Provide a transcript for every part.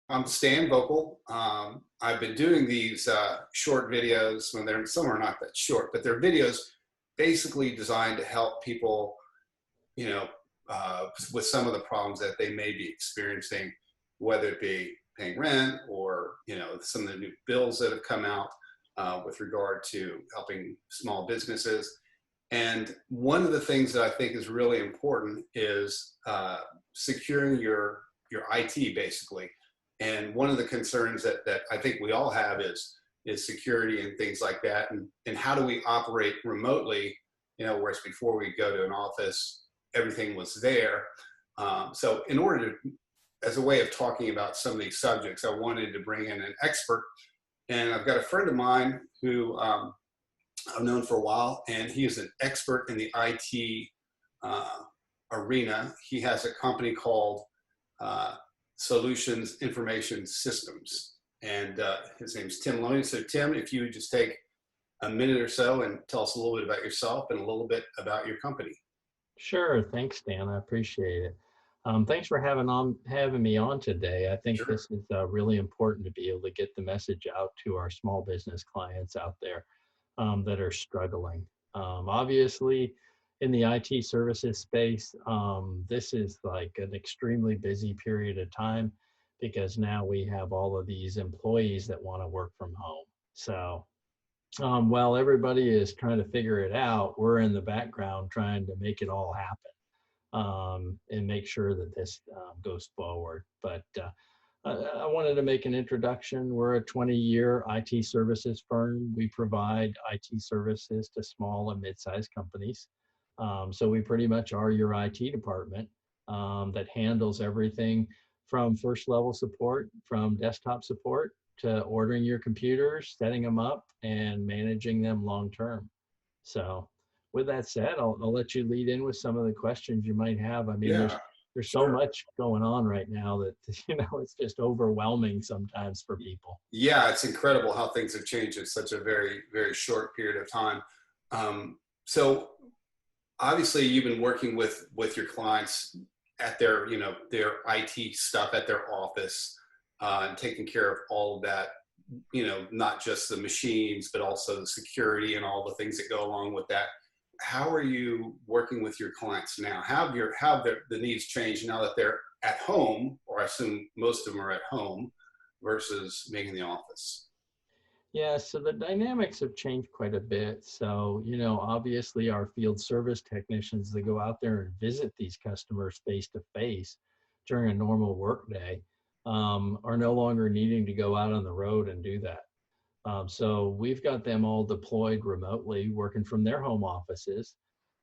I'm Stan Voelkel. I've been doing these short videos when some are not that short, but they're videos basically designed to help people, you know, with some of the problems that they may be experiencing, whether it be paying rent or, some of the new bills that have come out with regard to helping small businesses. And one of the things that I think is really important is securing your IT basically. And one of the concerns that I think we all have is security and things like that. And how do we operate remotely, whereas before we go to an office, everything was there. So in order to, as a way of talking about some of these subjects, I wanted to bring in an expert. And I've got a friend of mine who I've known for a while, and he is an expert in the IT arena. He has a company called Solutions Information Systems, and his name's Tim Loney. So Tim, if you would just take a minute or so and tell us a little bit about yourself and a little bit about your company. Sure. Thanks, Dan. I appreciate it. Thanks for having me on today. I think Sure. this is really important to be able to get the message out to our small business clients out there that are struggling. Obviously, in the IT services space, this is like an extremely busy period of time because now we have all of these employees that want to work from home. So while everybody is trying to figure it out, we're in the background trying to make it all happen and make sure that this goes forward. But I wanted to make an introduction. We're a 20-year IT services firm. We provide IT services to small and mid-sized companies. So we pretty much are your IT department that handles everything from first level support, from desktop support to ordering your computers, setting them up, and managing them long term. So with that said, I'll let you lead in with some of the questions you might have. I mean, Yeah, there's so sure. much going on right now that it's just overwhelming sometimes for people. Yeah, it's incredible how things have changed in such a very, very short period of time. So obviously you've been working with your clients at their their IT stuff at their office, and taking care of all of that, not just the machines but also the security and all the things that go along with that. How are you working with your clients now? How have the needs changed now that they're at home, or I assume most of them are at home, versus being in the office? Yeah, so the dynamics have changed quite a bit. So, obviously our field service technicians that go out there and visit these customers face to face during a normal workday are no longer needing to go out on the road and do that. So we've got them all deployed remotely, working from their home offices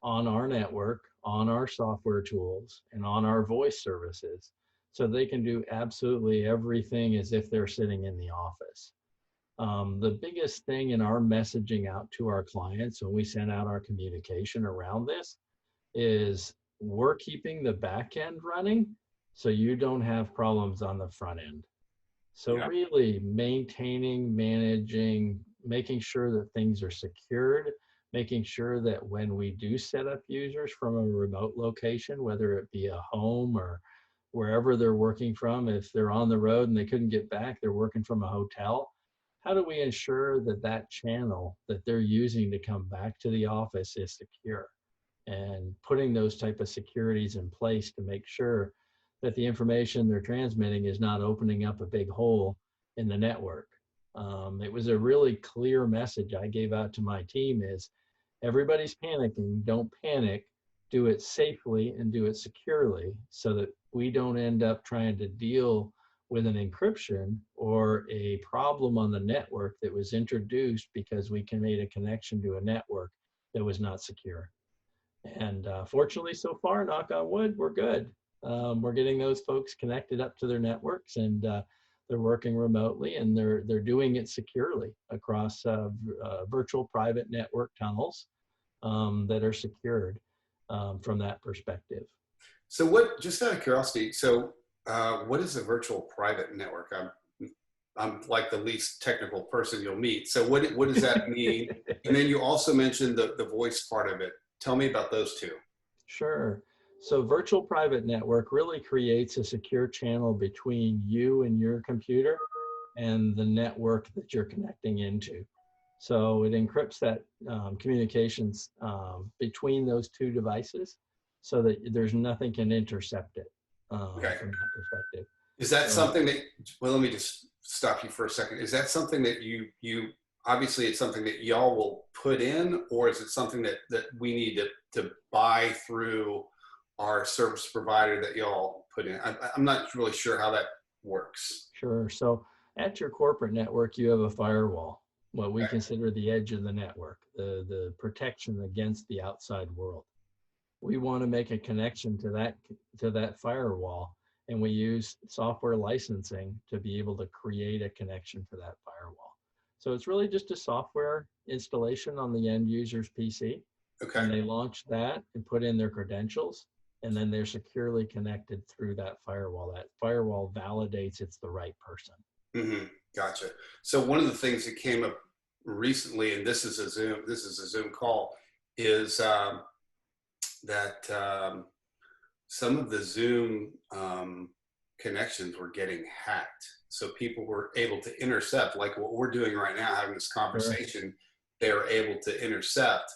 on our network, on our software tools, and on our voice services. So they can do absolutely everything as if they're sitting in the office. The biggest thing in our messaging out to our clients when we send out our communication around this is we're keeping the back end running so you don't have problems on the front end. So Yeah. really maintaining, managing, making sure that things are secured, making sure that when we do set up users from a remote location, whether it be a home or wherever they're working from, if they're on the road and they couldn't get back, they're working from a hotel. How do we ensure that that channel that they're using to come back to the office is secure? And putting those type of securities in place to make sure that the information they're transmitting is not opening up a big hole in the network. It was a really clear message I gave out to my team is everybody's panicking, don't panic, do it safely and do it securely so that we don't end up trying to deal with an encryption or a problem on the network that was introduced because we made a connection to a network that was not secure. And fortunately, so far, knock on wood, we're good. We're getting those folks connected up to their networks, and they're working remotely, and they're doing it securely across virtual private network tunnels that are secured from that perspective. So just out of curiosity, what is a virtual private network? I'm like the least technical person you'll meet. So what does that mean? And then you also mentioned the voice part of it. Tell me about those two. Sure. So virtual private network really creates a secure channel between you and your computer and the network that you're connecting into. So it encrypts that communications between those two devices so that there's nothing can intercept it Okay. from that perspective. Is that So something that, well, let me just stop you for a second. Is that something that you obviously it's something that y'all will put in, or is it something that we need to buy through our service provider that y'all put in? I'm not really sure how that works. sure. So at your corporate network, you have a firewall, what we Okay. consider the edge of the network, the protection against the outside world. We want to make a connection to that firewall, and we use software licensing to be able to create a connection to that firewall. So it's really just a software installation on the end user's PC, Okay. and they launch that and put in their credentials, and then they're securely connected through that firewall. That firewall validates it's the right person. Mm-hmm. Gotcha. So one of the things that came up recently, and this is a Zoom call, is that some of the Zoom connections were getting hacked. So people were able to intercept, like what we're doing right now, having this Sure. conversation. They were able to intercept,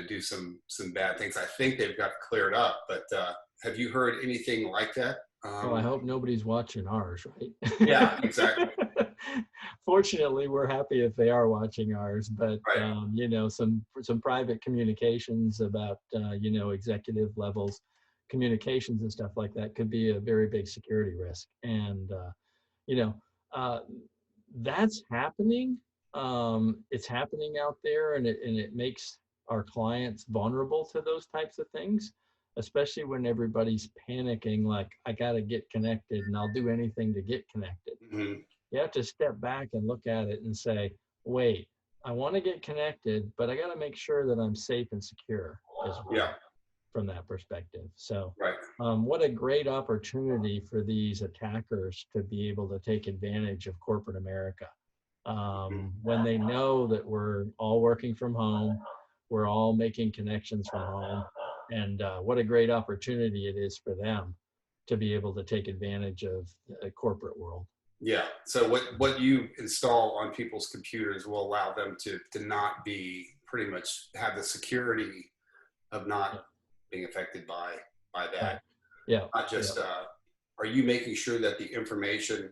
do some bad things. I think they've got cleared up, but have you heard anything like that? Well, I hope nobody's watching ours, Yeah, right? exactly. Fortunately, we're happy if they are watching ours, but Right. some private communications about executive levels communications and stuff like that could be a very big security risk. And you know, uh, that's happening. It's happening out there, and it makes our clients vulnerable to those types of things, especially when everybody's panicking, like, I got to get connected and I'll do anything to get connected. Mm-hmm. You have to step back and look at it and say, wait, I want to get connected, but I got to make sure that I'm safe and secure as Yeah. well from that perspective. So, Right. what a great opportunity for these attackers to be able to take advantage of corporate America. Mm-hmm. When they know that we're all working from home, we're all making connections from home, and what a great opportunity it is for them to be able to take advantage of the corporate world. Yeah. So what you install on people's computers will allow them to not be pretty much have the security of Yeah, not being affected by that. right. Yeah, Not yeah. just are you making sure that the information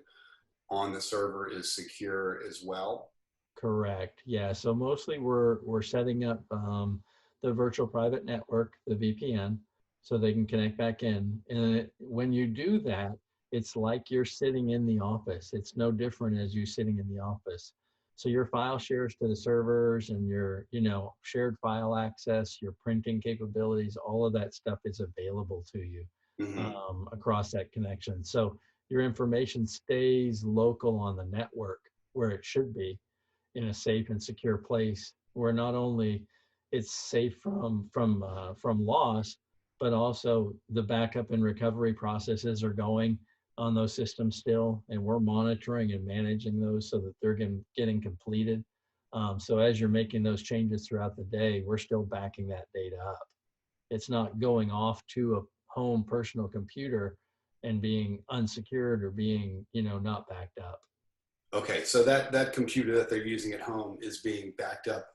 on the server is secure as well? Correct. Yeah. So mostly we're setting up the virtual private network, the VPN, so they can connect back in. And when you do that, it's like you're sitting in the office. It's no different as you sitting in the office. So your file shares to the servers and your shared file access, your printing capabilities, all of that stuff is available to you Mm-hmm. across that connection. So your information stays local on the network where it should be, in a safe and secure place where not only it's safe from loss, but also the backup and recovery processes are going on those systems still, and we're monitoring and managing those so that they're getting completed. So as you're making those changes throughout the day, we're still backing that data up. It's not going off to a home personal computer and being unsecured or being not backed up. Okay. So that computer that they're using at home is being backed up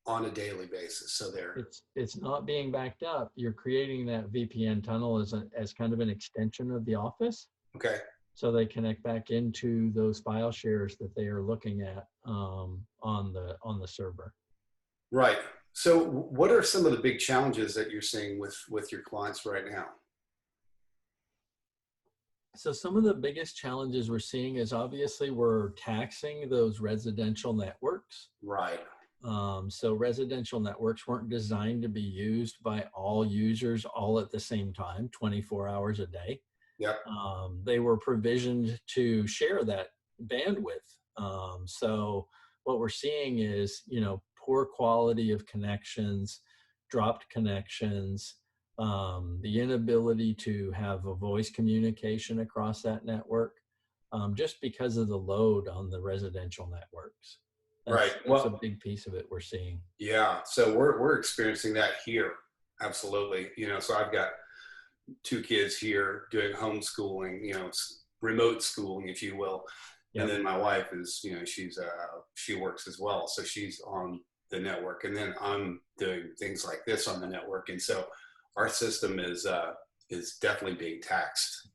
on a daily basis. So they're It's not being backed up. You're creating that VPN tunnel as kind of an extension of the office, okay. so they connect back into those file shares that they are looking at on the server. Right. So what are some of the big challenges that you're seeing with your clients right now? So some of the biggest challenges we're seeing is obviously we're taxing those residential networks. Right. So residential networks weren't designed to be used by all users all at the same time, 24 hours a day. Yep. They were provisioned to share that bandwidth. So what we're seeing is, poor quality of connections, dropped connections, the inability to have a voice communication across that network, just because of the load on the residential networks. Right. That's a Well, big piece of it we're seeing. yeah. So we're experiencing that here. absolutely. So I've got two kids here doing homeschooling, remote schooling, if you will. And Yep. then my wife is, she works as well. So she's on the network, and then I'm doing things like this on the network. And so our system is definitely being taxed.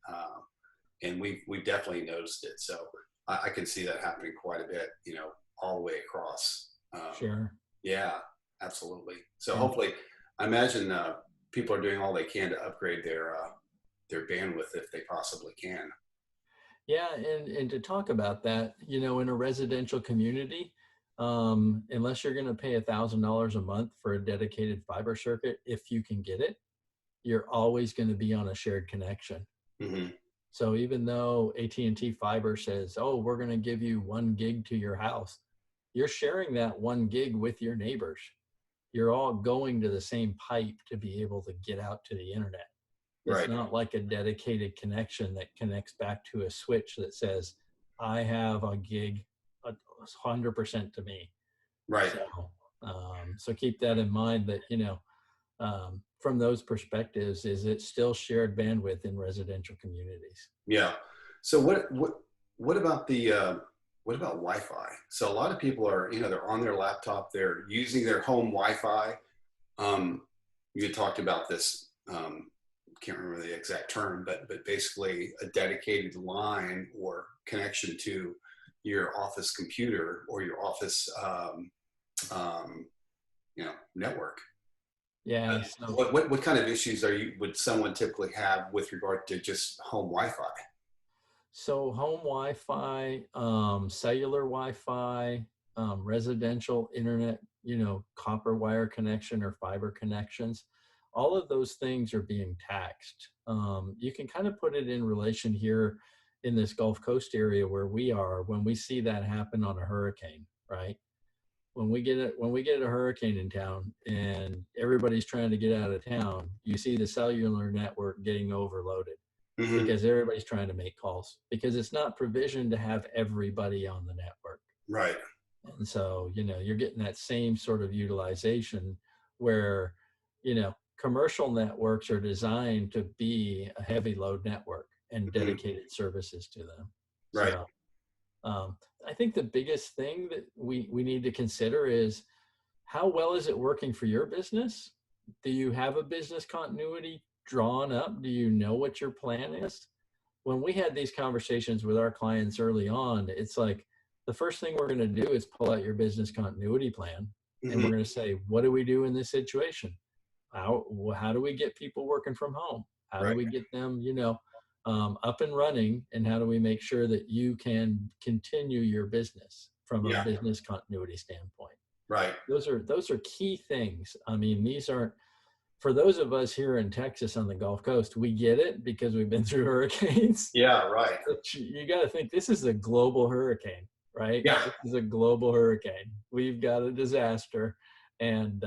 And we've definitely noticed it. So I can see that happening quite a bit, all the way across. Sure. Yeah, absolutely. So And hopefully, I imagine people are doing all they can to upgrade their bandwidth if they possibly can. yeah, and to talk about that, in a residential community, unless you're going to pay $1,000 a month for a dedicated fiber circuit, if you can get it, you're always going to be on a shared connection. Hmm. So even though AT&T Fiber says, "Oh, we're going to give you 1 gig to your house," you're sharing that 1 gig with your neighbors. You're all going to the same pipe to be able to get out to the internet. It's Right, not like a dedicated connection that connects back to a switch that says, "I have a gig, 100% to me." right. So keep that in mind that, from those perspectives, is it still shared bandwidth in residential communities? Yeah. So what about what about Wi-Fi? So a lot of people are, they're on their laptop, they're using their home Wi-Fi. You had talked about this. Can't remember the exact term, but basically a dedicated line or connection to your office computer or your office, um, network. Yeah. So What kind of issues would someone typically have with regard to just home Wi-Fi? home Wi-Fi, cellular Wi-Fi, residential internet, copper wire connection or fiber connections, all of those things are being taxed. You can kind of put it in relation here in this Gulf Coast area where we are when we see that happen on a hurricane, right? When we get a hurricane in town and everybody's trying to get out of town, you see the cellular network getting overloaded Hmm. because everybody's trying to make calls because it's not provisioned to have everybody on the network. Right. And so, you're getting that same sort of utilization where, commercial networks are designed to be a heavy load network and Hmm. dedicated services to them. Right. So um, I think the biggest thing that we need to consider is how well is it working for your business? Do you have a business continuity drawn up? Do you know what your plan is? When we had these conversations with our clients early on, it's like the first thing we're going to do is pull out your business continuity plan. And Hmm. we're going to say, what do we do in this situation? How do we get people working from home? How do Right. we get them, up and running? And how do we make sure that you can continue your business from a Yeah. business continuity standpoint? Right. Those are key things. I mean, these aren't for those of us here in Texas on the Gulf Coast. We get it because we've been through hurricanes. Yeah. Right. But you got to think this is a global hurricane, right? Yeah. This is a global hurricane. We've got a disaster, and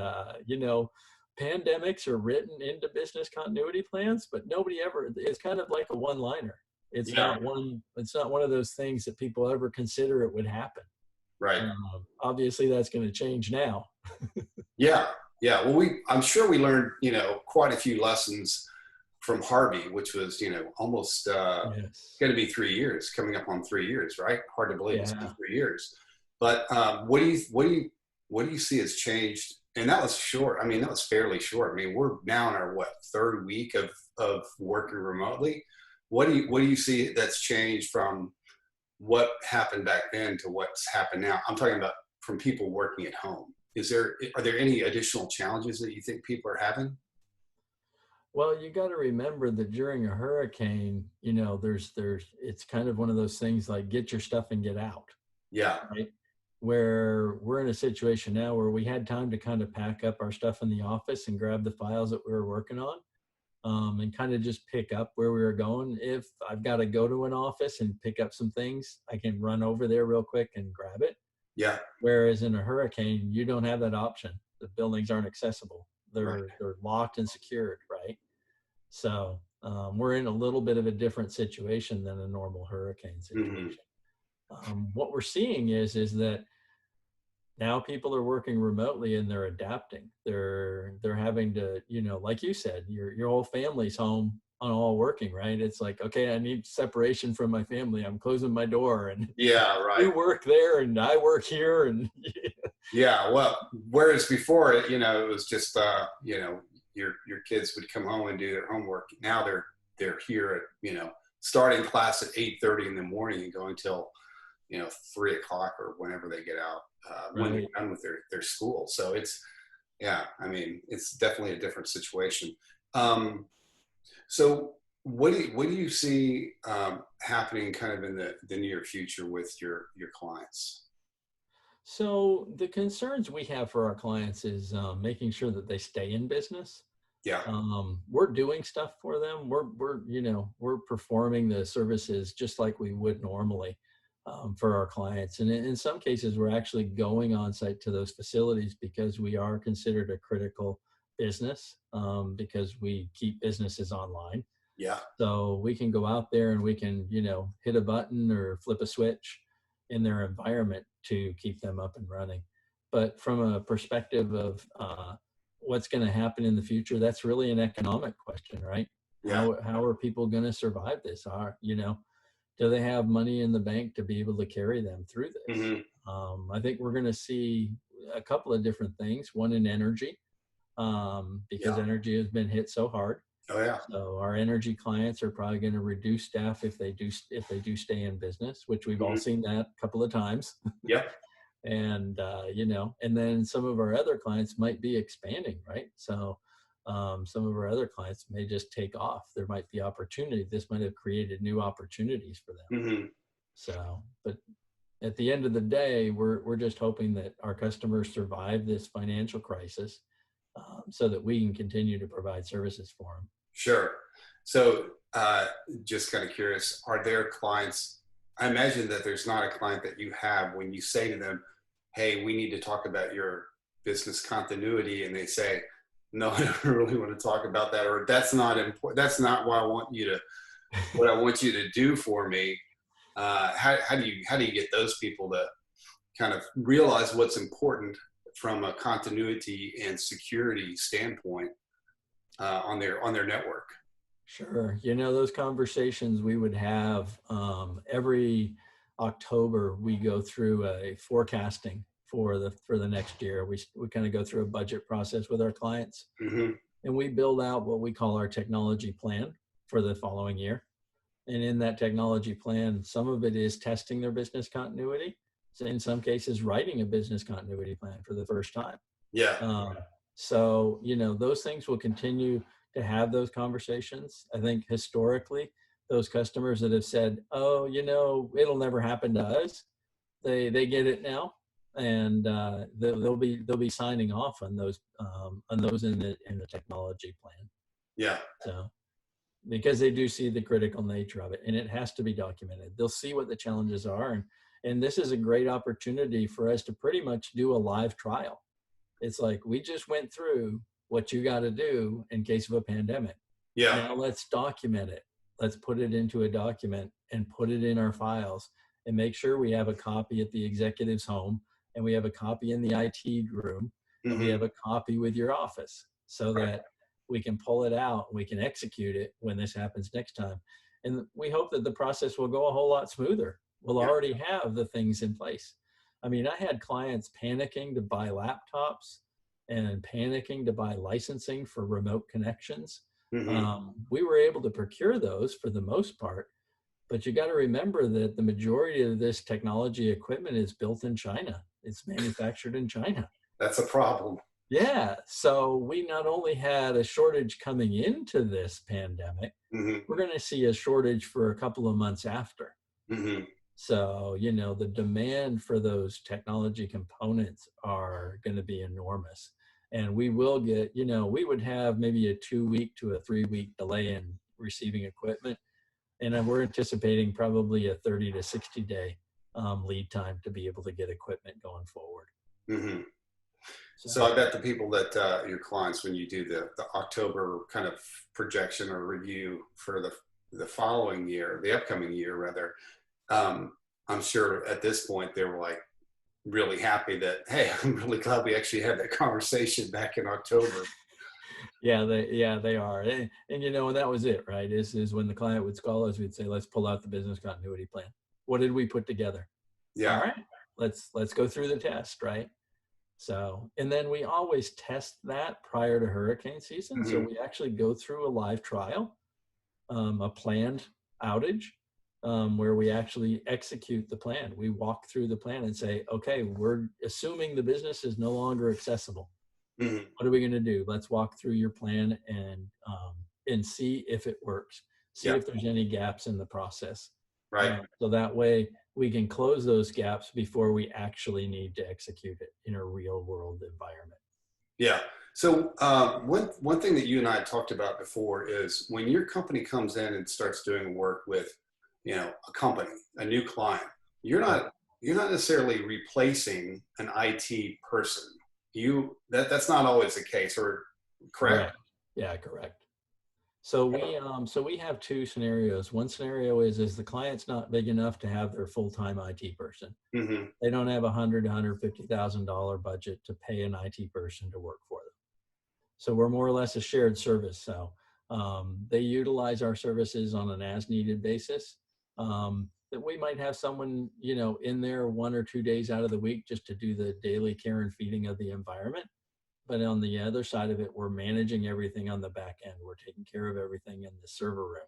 pandemics are written into business continuity plans, but nobody ever. It's kind of like a one-liner. It's Yeah. not one. It's not one of those things that people ever consider it would happen. Right. Obviously, that's going to change now. Yeah. Yeah. Well, I'm sure we learned, quite a few lessons from Harvey, which was, almost Yes. going to be 3 years, coming up on 3 years, right? Hard to believe it's been Yeah. 3 years. But what do you see has changed? And that was short. I mean, that was fairly short. I mean, we're now in our third week of working remotely. What do you see that's changed from what happened back then to what's happened now? I'm talking about from people working at home. Are there any additional challenges that you think people are having? Well, you got to remember that during a hurricane, it's kind of one of those things like get your stuff and get out, Yeah. right? Where we're in a situation now where we had time to kind of pack up our stuff in the office and grab the files that we were working on, and kind of just pick up where we were going. If I've got to go to an office and pick up some things, I can run over there real quick and grab it. Yeah. Whereas in a hurricane, you don't have that option. The buildings aren't accessible. Right. They're locked and secured, right? So we're in a little bit of a different situation than a normal hurricane Hmm. situation. What we're seeing is that now people are working remotely and they're adapting. They're having to, like you said, your whole family's home on all working, right? It's like, okay, I need separation from my family. I'm closing my door, and Yeah, right. you work there and I work here, and Yeah, well, whereas before it was just your kids would come home and do their homework. Now they're here at starting class at 8:30 in the morning and going till 3 o'clock or whenever they get out, when they're right. done with their school. So yeah, I mean, it's definitely a different situation. So what do you see happening kind of in the near future with your clients? So the concerns we have for our clients is making sure that they stay in business. Yeah, We're doing stuff for them. We're performing the services just like we would normally for our clients. And in some cases, we're actually going on site to those facilities because we are considered a critical business, because we keep businesses online. yeah, So we can go out there and we can, hit a button or flip a switch in their environment to keep them up and running. But from a perspective of what's going to happen in the future, that's really an economic question, right? yeah. How are people going to survive this? Do they have money in the bank to be able to carry them through this? Hmm. I think we're going to see a couple of different things. One in energy, because Yeah. energy has been hit so hard. Oh yeah. So our energy clients are probably going to reduce staff if they do stay in business, which we've all Hmm. seen that a couple of times. Yep. And and then some of our other clients might be expanding, right? So some of our other clients may just take off. There might be opportunity. This might have created new opportunities for them. Hmm. So, but at the end of the day, we're just hoping that our customers survive this financial crisis, so that we can continue to provide services for them. Sure. So, just kind of curious, are there clients? I imagine that there's not a client that you have when you say to them, "Hey, we need to talk about your business continuity," and they say, "No, I don't really want to talk about that," or "That's not important. That's not what I want you to do for me." How do you get those people to kind of realize what's important from a continuity and security standpoint on their network? Sure. Those conversations we would have every October, we go through a forecasting for the next year. We kind of go through a budget process with our clients, Hmm. and we build out what we call our technology plan for the following year. And in that technology plan, some of it is testing their business continuity. So in some cases, writing a business continuity plan for the first time. Yeah. Um, so, those things will continue to have those conversations. I think historically, those customers that have said, "Oh, it'll never happen to us," they get it now, and they'll be signing off on those in the technology plan. Yeah. So because they do see the critical nature of it, and it has to be documented. They'll see what the challenges are, and this is a great opportunity for us to pretty much do a live trial. It's like, we just went through what you got to do in case of a pandemic. Yeah. Now let's document it. Let's put it into a document and put it in our files, and make sure we have a copy at the executive's home, and we have a copy in the IT room, and we Hmm. have a copy with your office, so Right. that we can pull it out, we can execute it when this happens next time. And we hope that the process will go a whole lot smoother. We'll Yeah. already have the things in place. I mean, I had clients panicking to buy laptops and panicking to buy licensing for remote connections. Hmm. We were able to procure those for the most part, but you got to remember that the majority of this technology equipment is built in China. It's manufactured in China. That's a problem. Yeah. So we not only had a shortage coming into this pandemic, Hmm. we're going to see a shortage for a couple of months after. Hmm. So, the demand for those technology components are going to be enormous. And we will get, we would have maybe a 2 week to a 3 week delay in receiving equipment. And we're anticipating probably a 30 to 60 day lead time to be able to get equipment going forward. Hmm. So So, I bet the people that your clients, when you do the October kind of projection or review for the following year, the upcoming year rather, I'm sure at this point they were like, really happy that, hey, I'm really glad we actually had that conversation back in October. Yeah, they are. And you know, and that was it, right? Is when the client would call us, we'd say, let's pull out the business continuity plan. What did we put together? All Yeah. right, let's go through the test, right? So, and then we always test that prior to hurricane season. So Hmm. we actually go through a live trial, a planned outage, where we actually execute the plan. We walk through the plan and say, okay, we're assuming the business is no longer accessible. Hmm. What are we going to do? Let's walk through your plan and see if it works. See Yeah. if there's any gaps in the process. Right. So that way we can close those gaps before we actually need to execute it in a real world environment. Yeah. So one thing that you and I had talked about before is when your company comes in and starts doing work with, a company, a new client, you're not necessarily replacing an IT person. That's not always the case, or correct? Correct. Yeah, correct. So we have two scenarios. One scenario is the client's not big enough to have their full-time IT person. Hmm. They don't have $150,000 budget to pay an IT person to work for them. So we're more or less a shared service. So they utilize our services on an as-needed basis. That we might have someone, in there 1 or 2 days out of the week just to do the daily care and feeding of the environment. But on the other side of it, we're managing everything on the back end. We're taking care of everything in the server room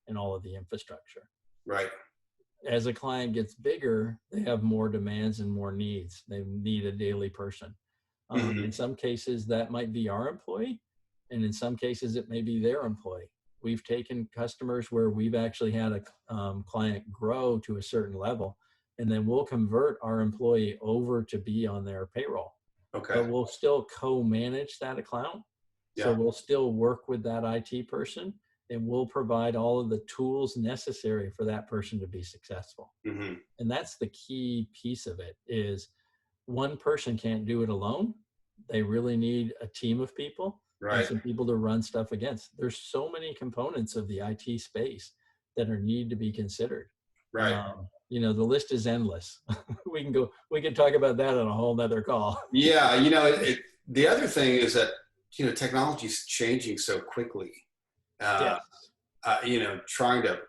and all of the infrastructure. Right. As a client gets bigger, they have more demands and more needs. They need a daily person. Hmm. In some cases, that might be our employee, and in some cases, it may be their employee. We've taken customers where we've actually had a client grow to a certain level, and then we'll convert our employee over to be on their payroll. Okay. But we'll still co-manage that account. So Yeah. we'll still work with that IT person, and we'll provide all of the tools necessary for that person to be successful. Hmm. And that's the key piece of it is one person can't do it alone. They really need a team of people and Right. some people to run stuff against. There's so many components of the IT space that need to be considered. Right. The list is endless. We can talk about that on a whole nother call. Yeah. The other thing is that, technology is changing so quickly. Uh, Yes. Trying to,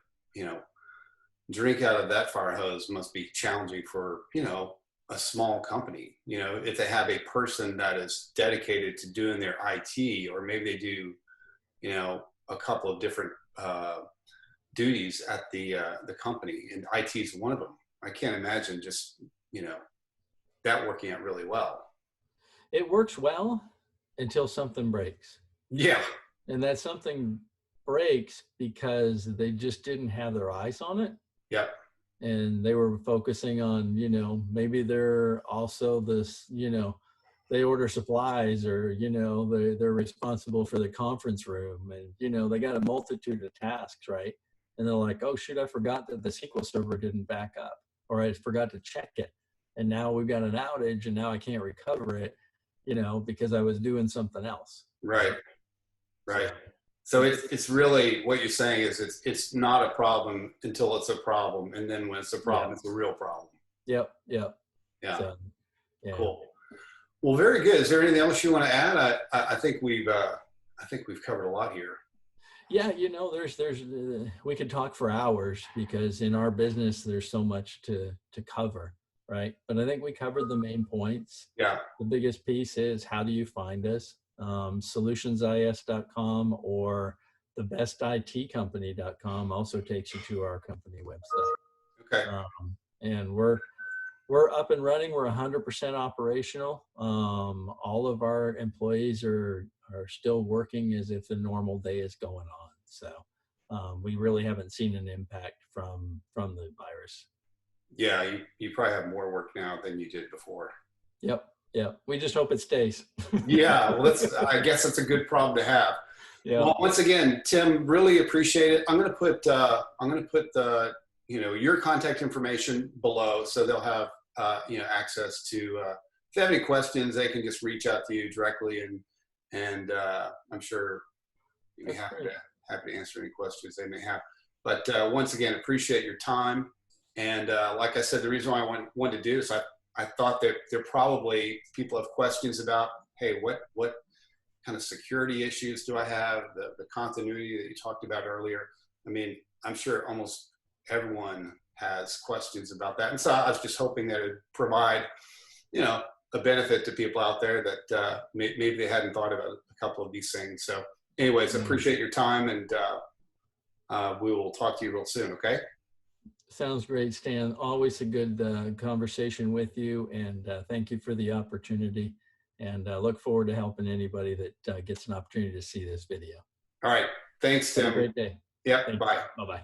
drink out of that fire hose must be challenging for, a small company. If they have a person that is dedicated to doing their IT, or maybe they do, a couple of different duties at the company, and IT is one of them. I can't imagine just, that working out really well. It works well until something breaks. Yeah. And that something breaks because they just didn't have their eyes on it. Yeah. And they were focusing on, maybe they're also this, they order supplies, or, they're responsible for the conference room, and, they got a multitude of tasks, right? And they're like, oh, shoot, I forgot that the SQL server didn't back up, or I forgot to check it. And now we've got an outage, and now I can't recover it, because I was doing something else. Right. Right. So it's really what you're saying is it's not a problem until it's a problem, and then when it's a problem, it's a real problem. Yep. Yeah. So, yeah. Cool. Well, very good. Is there anything else you want to add? I think we've covered a lot here. Yeah, there's we could talk for hours because in our business there's so much to cover, right? But I think we covered the main points. Yeah. The biggest piece is, how do you find us? Solutionsis.com or thebestitcompany.com also takes you to our company website. Okay. And we're up and running. We're 100% operational. All of our employees are still working as if the normal day is going on. So we really haven't seen an impact from the virus. Yeah, you probably have more work now than you did before. Yep. We just hope it stays. Yeah, well, I guess that's a good problem to have. Yeah. Well, once again, Tim, really appreciate it. I'm going to put your contact information below, so they'll have access to. If they have any questions, they can just reach out to you directly, and I'm sure you'd be happy to answer any questions they may have. But once again, appreciate your time. And like I said, the reason why I wanted to do this, I I thought that there probably people have questions about, hey, what kind of security issues do I have? The continuity that you talked about earlier. I mean, I'm sure almost everyone has questions about that. And so I was just hoping that it would provide, you know, a benefit to people out there that maybe they hadn't thought about a couple of these things. So anyways, I appreciate your time, and we will talk to you real soon. Okay. Sounds great, Stan. Always a good conversation with you, and thank you for the opportunity. And look forward to helping anybody that gets an opportunity to see this video. All right. Thanks, Tim. Have a great day. Yep. Bye. Bye-bye.